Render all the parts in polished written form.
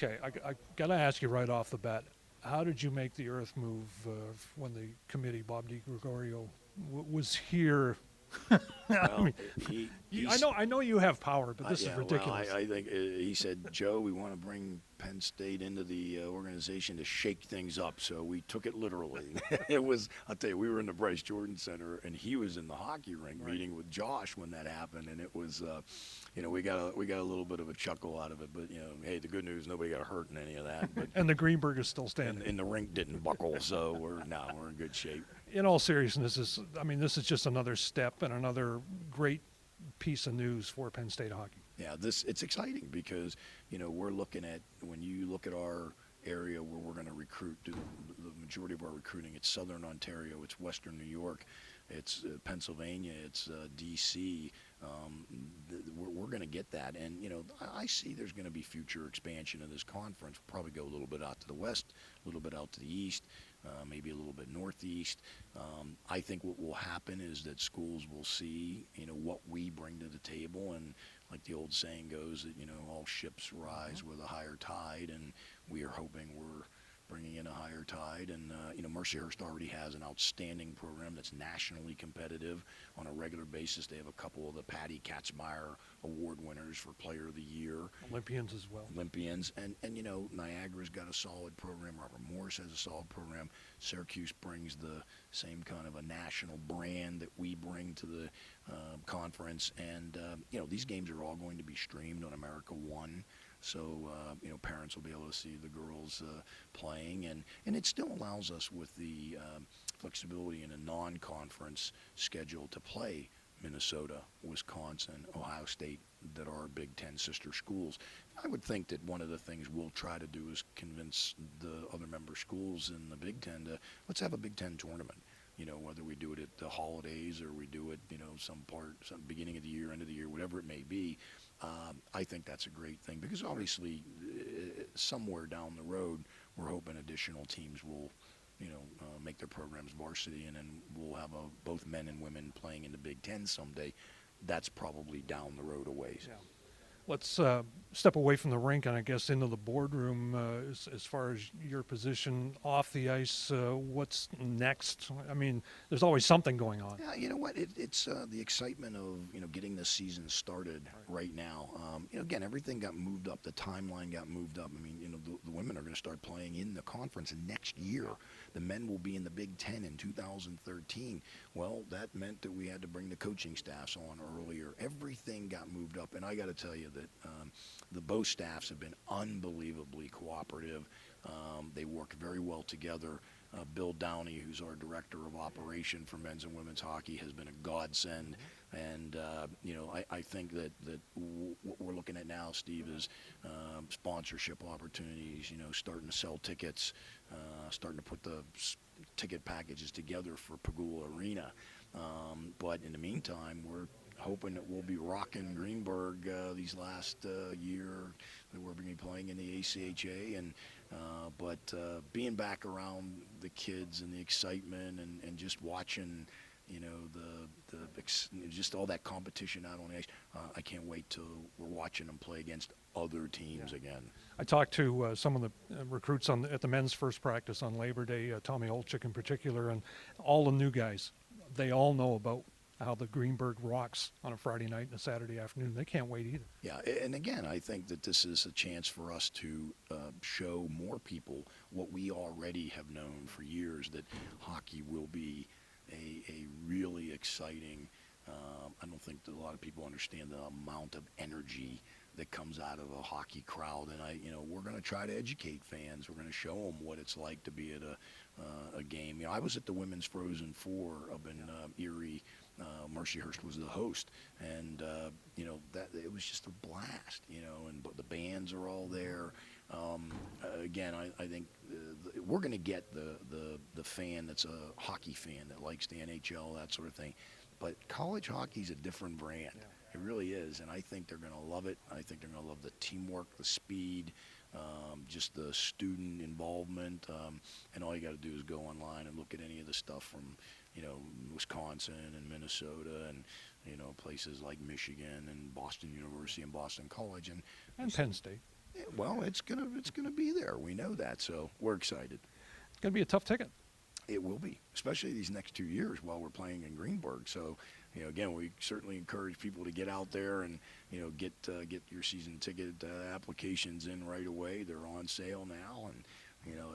Okay, I got to ask you right off the bat, how did you make the earth move when the committee, Bob DiGregorio, was here? I Well, mean, he I he's know you have power, but this is yeah. Well, ridiculous. I think he said, Joe, we want to bring Penn State into the organization to shake things up. So we took it literally. It was. I'll tell you, we were in the Bryce Jordan Center, and he was in the hockey rink Right. meeting with Josh when that happened, and it was. We got a little bit of a chuckle out of it, but hey, the good news, nobody got hurt in any of that. But And the Greenberg is still standing. and the rink didn't buckle, so we're in good shape. In all seriousness, this is just another step and another great piece of news for Penn State hockey. Yeah, it's exciting because we're looking at, when you look at our area where we're going to recruit, the majority of our recruiting, it's Southern Ontario, it's Western New York, it's Pennsylvania, it's D.C. We're going to get that, and I see there's going to be future expansion of this conference. We'll probably go a little bit out to the west, a little bit out to the east, maybe a little bit northeast. I think what will happen is that schools will see what we bring to the table, and like the old saying goes, that all ships rise with a higher tide, and we are hoping we're bringing in a higher tide. And Mercyhurst already has an outstanding program that's nationally competitive on a regular basis. They have a couple of the Patty Katzmeyer Award winners for Player of the Year, Olympians as well. Olympians, and Niagara's got a solid program. Robert Morris has a solid program. Syracuse brings the same kind of a national brand that we bring to the conference, and these games are all going to be streamed on America One. So parents will be able to see the girls playing, and it still allows us, with the flexibility in a non-conference schedule, to play Minnesota, Wisconsin, Ohio State, that are Big Ten sister schools. I would think that one of the things we'll try to do is convince the other member schools in the Big Ten to, let's have a Big Ten tournament. Whether we do it at the holidays or we do it, some beginning of the year, end of the year, whatever it may be. I think that's a great thing, because obviously somewhere down the road we're hoping additional teams will make their programs varsity, and then we'll have both men and women playing in the Big Ten someday. That's probably down the road a ways. Yeah. Let's step away from the rink and I guess into the boardroom as far as your position off the ice. What's next? I mean, there's always something going on. Yeah, you know what? It's the excitement of getting the season started right now. Again, everything got moved up. The timeline got moved up. I mean, the women are going to start playing in the conference next year. The men will be in the Big Ten in 2013. Well, that meant that we had to bring the coaching staffs on earlier. Everything got moved up, and I got to tell you that both staffs have been unbelievably cooperative. They work very well together. Bill Downey, who's our director of operation for men's and women's hockey, has been a godsend. And, I think that what we're looking at now, Steve, is sponsorship opportunities, starting to sell tickets, starting to put the ticket packages together for Pagula Arena. But in the meantime, we're hoping that we'll be rocking Greenberg these last year that we're going to be playing in the ACHA, and but being back around the kids and the excitement and just watching just all that competition out on the ice, I can't wait till we're watching them play against other teams again. I talked to some of the recruits at the men's first practice on Labor Day, Tommy Olchik in particular, and all the new guys. They all know about how the Greenberg rocks on a Friday night and a Saturday afternoon. They can't wait either. Yeah, and again, I think that this is a chance for us to show more people what we already have known for years, that hockey will be a really exciting. I don't think that a lot of people understand the amount of energy that comes out of a hockey crowd, and we're going to try to educate fans. We're going to show them what it's like to be at a game. I was at the Women's Frozen Four up in Erie. Mercyhurst was the host, and that it was just a blast. And the bands are all there. Again, I think we're going to get the fan that's a hockey fan that likes the NHL, that sort of thing. But college hockey's a different brand. Yeah. It really is, and I think they're going to love it. I think they're going to love the teamwork, the speed, just the student involvement. And all you got to do is go online and look at any of the stuff from Wisconsin and Minnesota and places like Michigan and Boston University and Boston College and Penn State. Well, it's gonna be there. We know that, so we're excited. It's going to be a tough ticket. It will be, especially these next 2 years while we're playing in Greenberg. So, again, we certainly encourage people to get out there and get your season ticket applications in right away. They're on sale now, and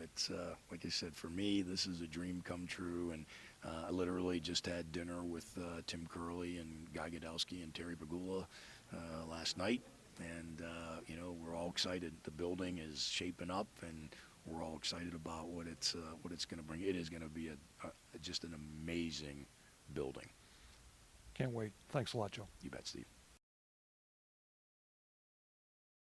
it's like I said, for me, this is a dream come true. And I literally just had dinner with Tim Curley and Guy Godowski and Terry Pagula last night, and we're all excited. The building is shaping up, and we're all excited about what it's going to bring. It is going to be just an amazing building. Can't wait. Thanks a lot, Joe. You bet, Steve.